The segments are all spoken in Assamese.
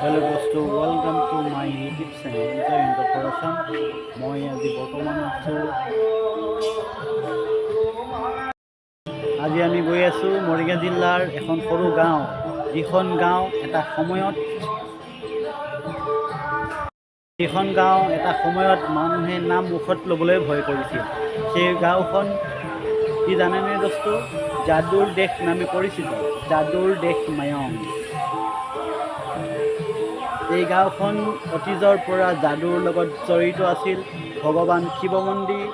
Hello dosto, welcome to my YouTube channel Joy Enterprise. মই আজি বৰ্তমান আজি আমি গৈ আছো মৰিগাঁও জিলাৰ এখন সৰু গাঁও, যিখন গাঁও এটা সময়ত মানুহে নাম মুখত ল'বলৈ ভয় কৰিছিল। সেই গাঁওখন কি জানেনে দোস্তো? যাদুৰ দেশ নামে পৰিচিত, যাদুৰ দেশ মায়ং। এই গাঁওখন অতীজৰ পৰা যাদুৰ লগত জড়িত আছিল। ভগৱান শিৱ মন্দিৰ,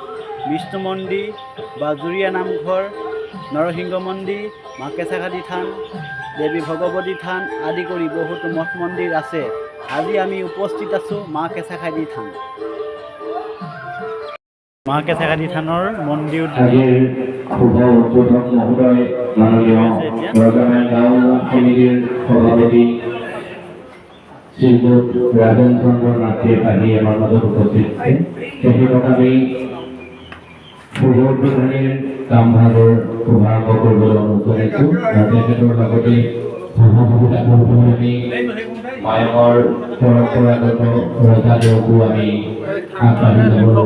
বিষ্ণু মন্দিৰ, বাজুৰীয়া নামঘৰ, নৰসিংহ মন্দিৰ, মা কেঁচাখাতী থান, দেৱী ভগৱতী থান আদি কৰি বহুতো মঠ মন্দিৰ আছে। আজি আমি উপস্থিত আছোঁ মা কেঁচাখাতী থান। মা কেঁচাখাতী থানৰ মন্দিৰ শ্ৰীযুক্ত ৰাজন চন্দ্ৰ নাথে আদি আমাৰ মধ্যে উপস্থিত আছেন। তেখেতক আমি পূৰ্বোদ্বোধনীৰ কামভাগৰ শুভাৰম্ভ কৰিবলৈ অনুৰোধ কৰিছোঁ। তেখেতৰ লগতে আমি মায়ঙৰ পৰম্পৰাগত ৰজাদেউকো আমি আগবাঢ়ি যাবলৈ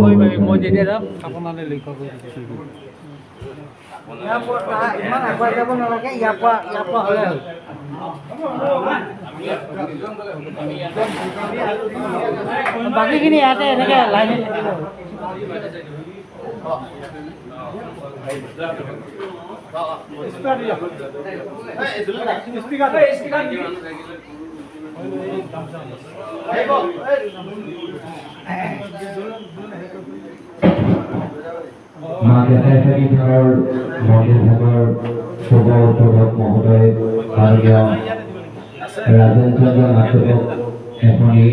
বাকীখিনি ইয়াতে এনেকে লাইন মা কেঁচাখাতী থানৰ মন্দিৰ ভাগৰ শুভ উদ্বোধক মহোদয় মাননীয় ৰাজেন চন্দ্ৰ নাথক এখনি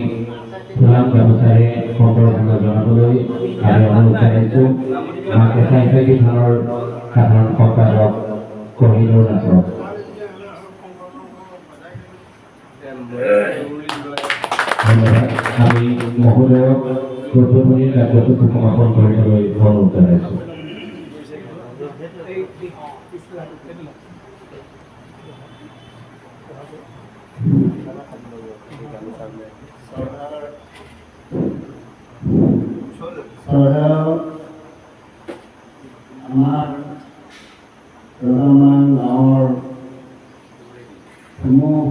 ফুলাম গামোচাৰে সম্বৰ্ধনা জনাবলৈ আমি অনুৰোধ জনাইছোঁ। মা কেঁচাখাতী থানৰ সাধাৰণ সম্পাদক কহিনুৰ নাথক। ধন্যবাদ। আমি মহোদয়ক উদ্বোধনী কাৰ্যসূচী সমাপন কৰিবলৈ অনুৰোধ জনাইছোঁ। আমাৰ ৰজামান গাঁৱৰ সমূহ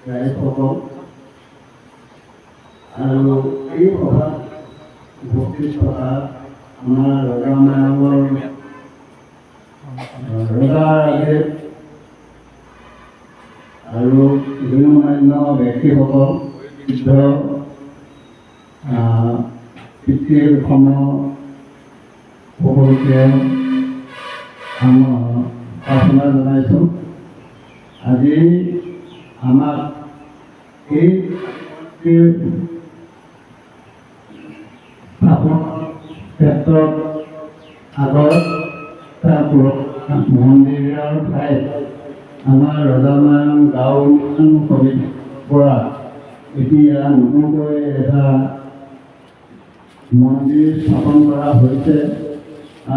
ৰাইজসকল আৰু এই সভাত উপস্থিত থকা আমাৰ ৰজামায়ঙৰ ৰজাৰাজে আৰু গণ্যমান্য ব্যক্তিসকল, বৃদ্ধ পিতৃৰ সকলোকে প্ৰাৰ্থনা জনাইছোঁ। আজি আমাক এই স্থাপন ক্ষেত্ৰত আগত মন্দিৰৰ ঠাইত আমাৰ ৰজামায়ং গাঁও উন্নয়ন সমিতিৰ পৰা এতিয়া নতুনকৈ এটা মন্দিৰ স্থাপন কৰা হৈছে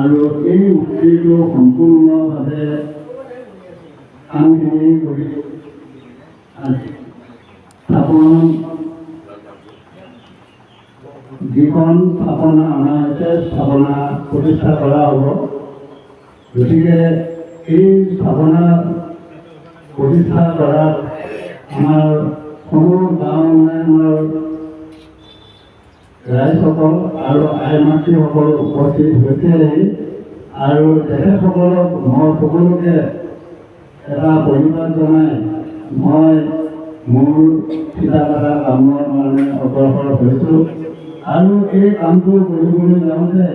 আৰু এই মন্দিৰটো সম্পূৰ্ণভাৱে কামখিনি কৰি স্থাপন যিখন স্থাপনা অনা হৈছে স্থাপনা প্ৰতিষ্ঠা কৰা হ'ব। গতিকে এই স্থাপনা প্ৰতিষ্ঠা কৰাত আমাৰ সমূহ গাঁও উন্নয়নৰ ৰাইজসকল আৰু আই মাতৃসকল উপস্থিত হৈছে আৰু তেখেতসকলক মই সকলোকে এটা ধন্যবাদ জনাই মই মোৰ চিতাকটা কামৰ কাৰণে অগ্ৰসৰ হৈছোঁ। আৰু এই কামটো কৰিবলৈ যাওঁতে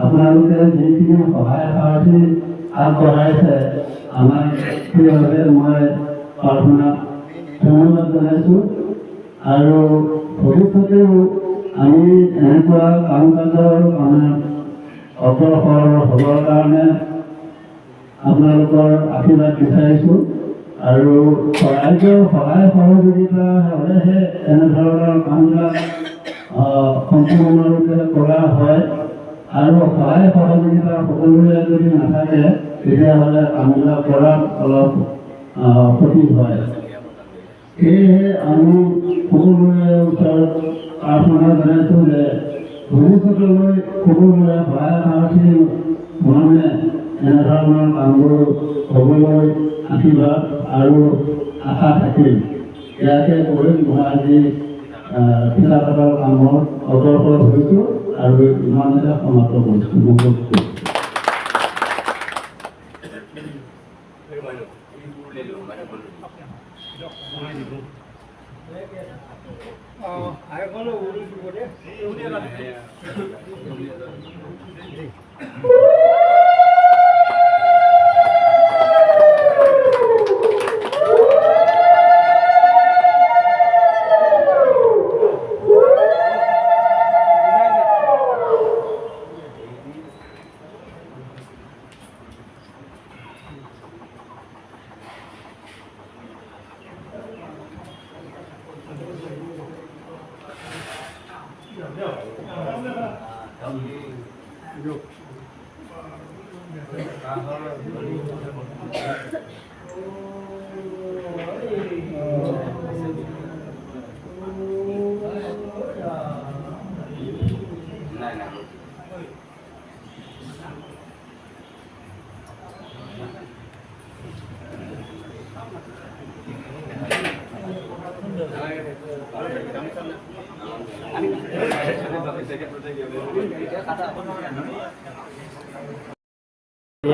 আপোনালোকে যিখিনি সহায় সাৰথি আগবঢ়াইছে আমাক, সেইবাবে মই প্ৰাৰ্থনা ধন্যবাদ জনাইছোঁ। আৰু ভৱিষ্যতেও আমি এনেকুৱা কাম কাজৰ অগ্ৰসৰ হ'বৰ কাৰণে আপোনালোকৰ আশীৰ্বাদ বিচাৰিছোঁ। আৰু ৰাইজৰ সহায় সহযোগিতা হ'লেহে এনেধৰণৰ কামবিলাক সম্পূৰ্ণৰূপে কৰা হয়। আৰু সহায় সহযোগিতা সকলোৰে যদি নাথাকে তেতিয়াহ'লে কামবিলাক কৰাত অলপ ক্ষতি হয়। সেয়েহে আমি সকলোৰে ওচৰত প্ৰাৰ্থনা জনাইছোঁ যে ভৱিষ্যতলৈ সকলোৰে সহায় সাৰথি মনে এনেধৰণৰ কামবোৰ হ'বলৈ আশীৰ্বাদ আৰু আশা থাকিল। ইয়াকে কৈ মই আজি খিলাফতৰ কামত অগ্ৰসৰ হৈছোঁ আৰু ইমানতে সমাপ্ত কৰিছোঁ।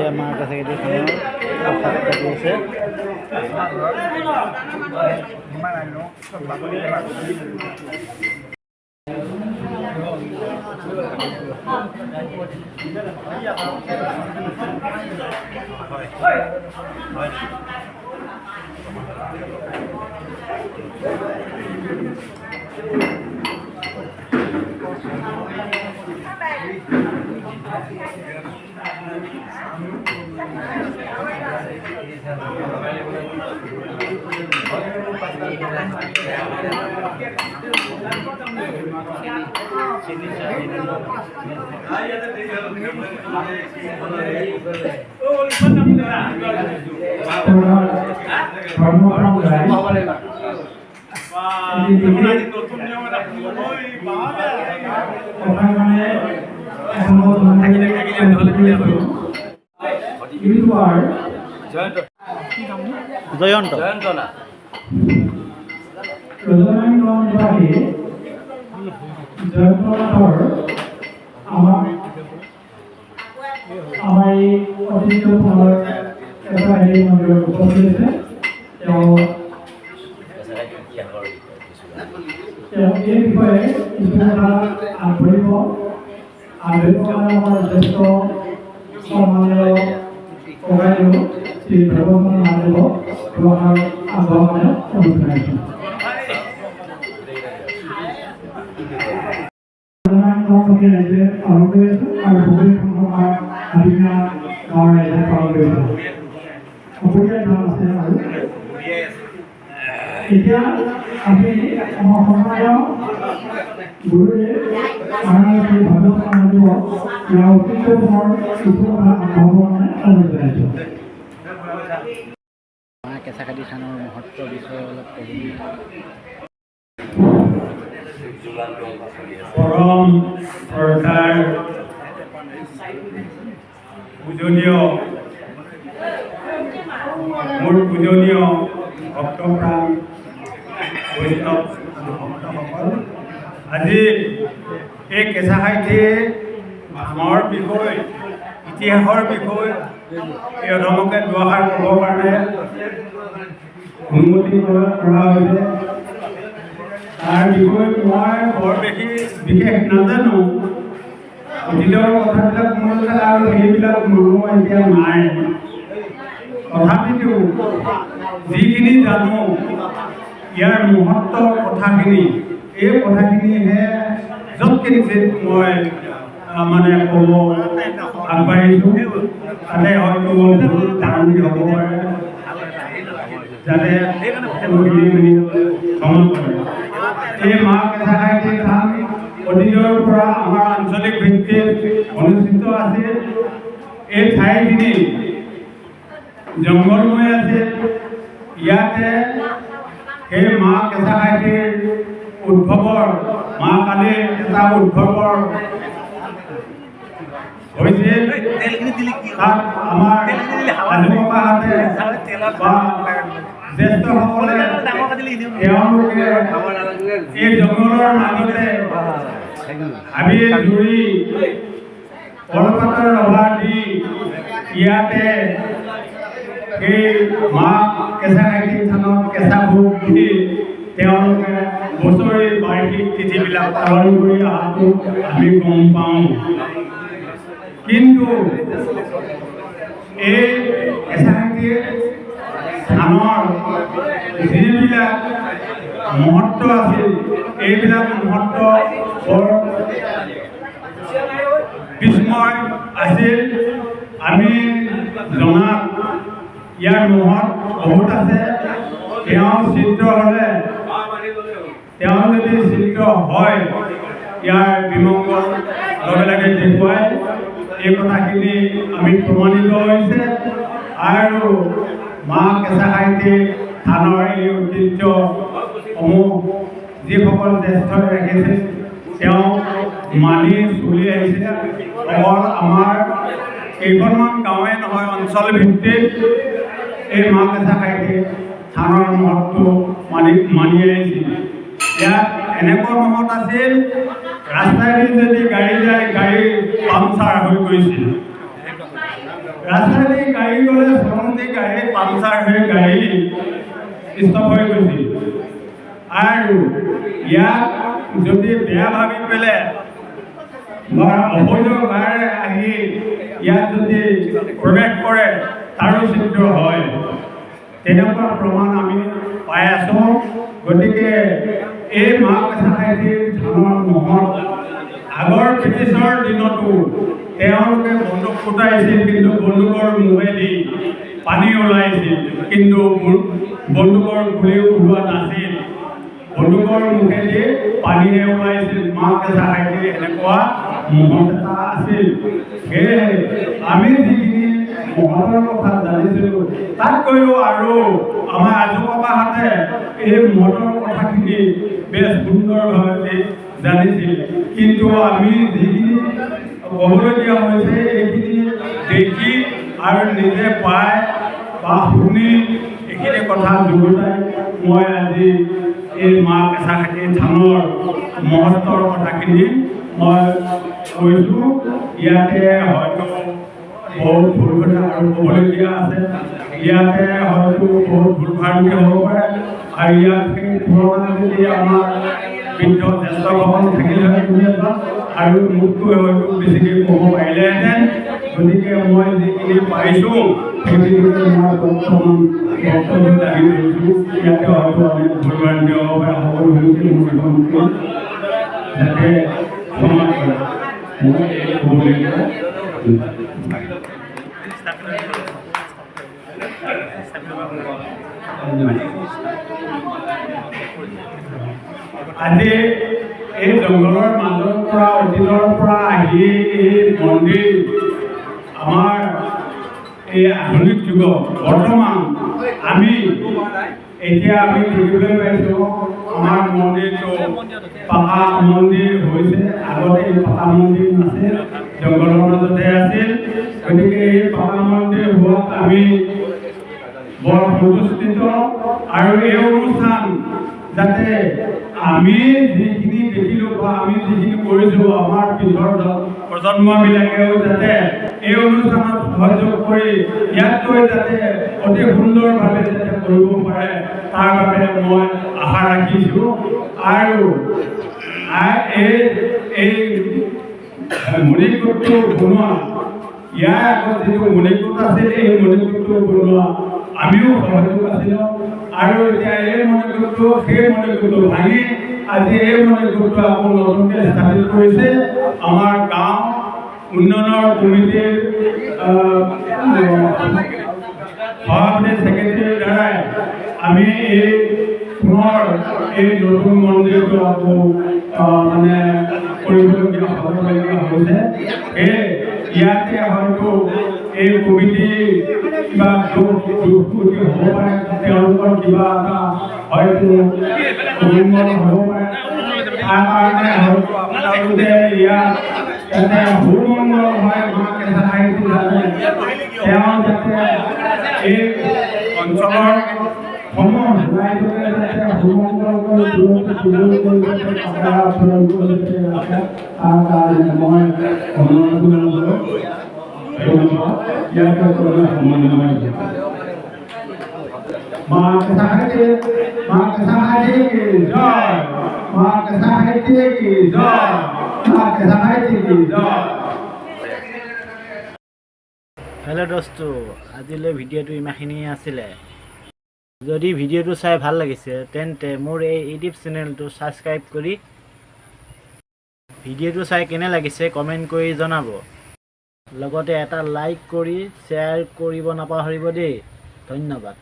আমাৰ কাছে আছে জয়ন্ত আমাৰ এই অতীত মন্দিৰত উপস্থিত আছে। তেওঁ এই বিষয়ে কিছু কথা আগবাঢ়িব আমাৰ জ্যেষ্ঠ সন্মানীয় ককাইদেউ শ্ৰী ভগৱান মহাদেৱক দুআষাৰ আগবঢ়াবলৈ অনুৰোধ জনাইছোঁ। ৰাইজে পালন কৰি আছো আৰু বহু বিভিন্ন গাঁৱৰ ৰাইজে পালন কৰিছে। সকলোৰে নাম আছে আৰু এতিয়া আমি আমাৰ সন্মানীয় গুৰুদেৱ শ্ৰী ভাগৱত মহাদেৱক ইয়াৰ অতীতৰ কিছু কথা আগবঢ়াবলৈ অনুৰোধ জনাইছোঁ। কেঁচাখাতি থানৰ মহত্বৰ বিষয়ে অলপ ক'ব। পৰম শ্ৰদ্ধাৰ পূজনীয় মোৰ পূজনীয় ভক্তপ্ৰাণ বৈষ্ণৱ ভক্তসকল, আজি এই কেঁচাখাতি ধামৰ বিষয় ইতিহাসৰ বিষয় এই অধমকে দুআষাৰ ক'বৰ কাৰণে অনুমতি কৰা হৈছে। তাৰ বিষয়ে মই বৰ বিশেষ নাজানো। অতীতৰ কথাবিলাক মনত থাকে আৰু সেইবিলাক মনো এতিয়া নাই। তথাপিতো যিখিনি জানো ইয়াৰ মহত্বৰ কথাখিনি, এই কথাখিনিহে য'তখিনি মই মানে ক'ব আগবাঢ়িছোঁ। তাতে হয়তো ভুল ধাৰণি হ'ব পাৰে, যাতে ভ্ৰমণ কৰে। এই মা কেঁচাখাতি থান অতীতৰ পৰা আমাৰ আঞ্চলিক ভিত্তিত অনুষ্ঠিত আছিল। এই ঠাইখিনি জংঘলময় আছিল। ইয়াতে সেই মা কেঁচাখাইটিৰ উদ্ভৱৰ মা কালীৰ এটা উদ্ভৱৰ হৈছিল। তাত আমাৰ আজোককাহঁতে বা জ্যেষ্ঠসকলে তেওঁলোকে এই জংঘলৰ মাজতে হাবি জুৰি কলপাতৰ ৰভা দি ইয়াতে এই মা কেঁচাখাইটি থানত কেঁচা ভোগ দি তেওঁলোকে বছৰি বাৰ্ষিক তিথিবিলাক পালন কৰি অহাটো আমি গম পাওঁ। কিন্তু এই কেঁচাখাইটি থানৰ যিবিলাক মহত্ব আছিল এইবিলাক মহত্ব বৰ বিস্ময় আছিল। আমি জনাত ইয়াৰ মহৎ বহুত আছে। তেওঁ চিত্ৰ হ'লে তেওঁ যদি চিত্ৰ হয় ইয়াৰ বিমংগল লগে লগে দেখুৱাই এই কথাখিনি আমি প্ৰমাণিত হৈছে। আৰু মা কেঁচাখাইটি থানৰ এই ঐতিহ্যসমূহ যিসকল জ্যেষ্ঠই ৰাখিছে তেওঁ মানি চলি আহিছে। অকল আমাৰ কেইখনমান গাঁৱে নহয়, অঞ্চল ভিত্তিক এই মা কেঁচাখাইটি থানৰ মহত্ব মানি আহিছিল। ইয়াত এনেকুৱা মহৎ আছিল, ৰাস্তাইদি যদি গাড়ী যায় গাড়ী পামচাৰ হৈ গৈছিল। ৰাস্তাইদি গাড়ী গ'লে চলন্তি গাড়ী পামচাৰ হৈ গাড়ী ষ্টপ হৈ গৈছিল। আৰু ইয়াক যদি বেয়া ভাবি পেলাই বা অবৈধ গাড়ী আহি ইয়াত যদি প্ৰৱেশ কৰে তাৰো চিত্ৰ হয়। তেনেকুৱা প্ৰমাণ আমি পাই আছোঁ। গতিকে এই মা কেঁচাখাইটিৰ থানৰ মহৎ আগৰ ব্ৰিটিছৰ দিনতো তেওঁলোকে বন্দুক ফুটাইছিল, কিন্তু বন্দুকৰ মুখেদি পানী ওলাইছিল, কিন্তু বন্দুকৰ গুলি ওলোৱা নাছিল। বন্দুকৰ মুখেদি পানীহে ওলাইছিল। মা কেঁচাখাইটিৰ এনেকুৱা মহৎ এটা আছিল। সেয়েহে আমি যিখিনি মহতৰ কথা জানিছিলোঁ তাতকৈও আৰু আমাৰ আজোককাহঁতে এই মহতৰ কথাখিনি বেছ সুন্দৰভাৱে জানিছিল। কিন্তু আমি যিখিনি ক'বলগীয়া হৈছে এইখিনি দেখি আৰু নিজে পাই বা শুনি এইখিনি কথা যুগুতাই মই আজি এই মা কেঁচাখাইটি থানৰ মহত্বৰ কথাখিনি মই কৈছোঁ। ইয়াতে হয়তো বহুত ভুল কথা আৰু ক'বলগীয়া আছে। ইয়াতে হয়তো বহুত ভুল ভ্ৰান্তি হ'ব পাৰে। আৰু ইয়াত সেই পুৰণা যদি আমাৰ বৃদ্ধ জ্যেষ্ঠসকল থাকিলেহেঁতেন আৰু মোতকৈ হয়তো বেছিকৈ ক'ব পাৰিলেহেঁতেন। গতিকে মই যিখিনি পাৰিছোঁ সেইখিনিকে মই বৰ্তমান বক্তব্য দাঙি ধৰিছোঁ। ইয়াতে হয়তো আমি ভুল ভ্ৰান্তি হ'ব পাৰে। সকলোখিনি মোৰ যাতে ক্ষমা কৰে মই এই ক'বলগীয়া। আজি এই জংঘলৰ মাজৰ পৰা অতীতৰ পৰা আহি এই মন্দিৰ আমাৰ এই আধুনিক যুগত বৰ্তমান আমি এতিয়া আমি দেখিবলৈ পাইছোঁ আমাৰ মন্দিৰটো পাকা মন্দিৰ হৈছে। আগতে এই পাকা মন্দিৰ নাছিল, জংঘলৰ মাজতে আছিল। গতিকে এই পাকা মন্দিৰ হোৱাত আমি বৰ সন্তুষ্টিত। আৰু এই অনুষ্ঠান যাতে আমি যিখিনি দেখিলোঁ বা আমি যিখিনি কৰিছোঁ আমাৰ পিছৰ প্ৰজন্মবিলাকেও যাতে এই অনুষ্ঠানত সহযোগ কৰি ইয়াতকৈ যাতে অতি সুন্দৰভাৱে যাতে কৰিব পাৰে তাৰ বাবে মই আশা ৰাখিছোঁ। আৰু এই মণিকূটটো বনোৱা ইয়াৰ আগত যিটো মণিকূট আছিল এই মণিকূটটো বনোৱা আমিও সহযোগ আছিলোঁ। আৰু এতিয়া এই মণিকূটটো সেই মণিকূটটো ভাঙি আজি এই মণিকূটটো আকৌ নতুনকৈ স্থাপিত কৰিছে আমাৰ গাঁও উন্নয়নৰ কমিটিৰ সভাপতি ছেক্ৰেটাৰীৰ দ্বাৰাই আমি এই পুনৰ এই নতুন মন্দিৰটো আকৌ মানে কৰিবলগীয়া হ'বলগীয়া হৈছে। ইয়াতে হয়তো এই কমিটি কিবা দুষ্কৃতি হ'ব পাৰে, তেওঁলোকৰ কিবা এটা হয়তো অভিমত হ'ব পাৰে। তাৰ কাৰণে হয়তো আপোনালোকে ইয়াত যাতে সুমংগল হয় মা কেঁচা সাহিত্য যাতে তেওঁ যাতে এই অঞ্চলৰ সমূহ ৰাইজকে যাতে সুমংগল কৰি মই অনুৰোধ কৰিবলৈ মা কেঁচা সাহিত্য কি জয়, মা কেঁচা সাহিত্য কি জয়, মা কেঁচা সাহিত্য কি জয়। হেল্ল' দোস্তো, আজিলৈ ভিডিঅ'টো ইমানখিনিয়ে আছিলে। যদি ভিডিঅ'টো চাই ভাল লাগিছে তেন্তে মোৰ এই ইউটিউব চেনেলটো ছাবস্ক্ৰাইব কৰি ভিডিঅ'টো চাই কেনে লাগিছে কমেণ্ট কৰি জনাব। লগতে এটা লাইক কৰি শ্বেয়াৰ কৰিব নাপাহৰিব দেই। ধন্যবাদ।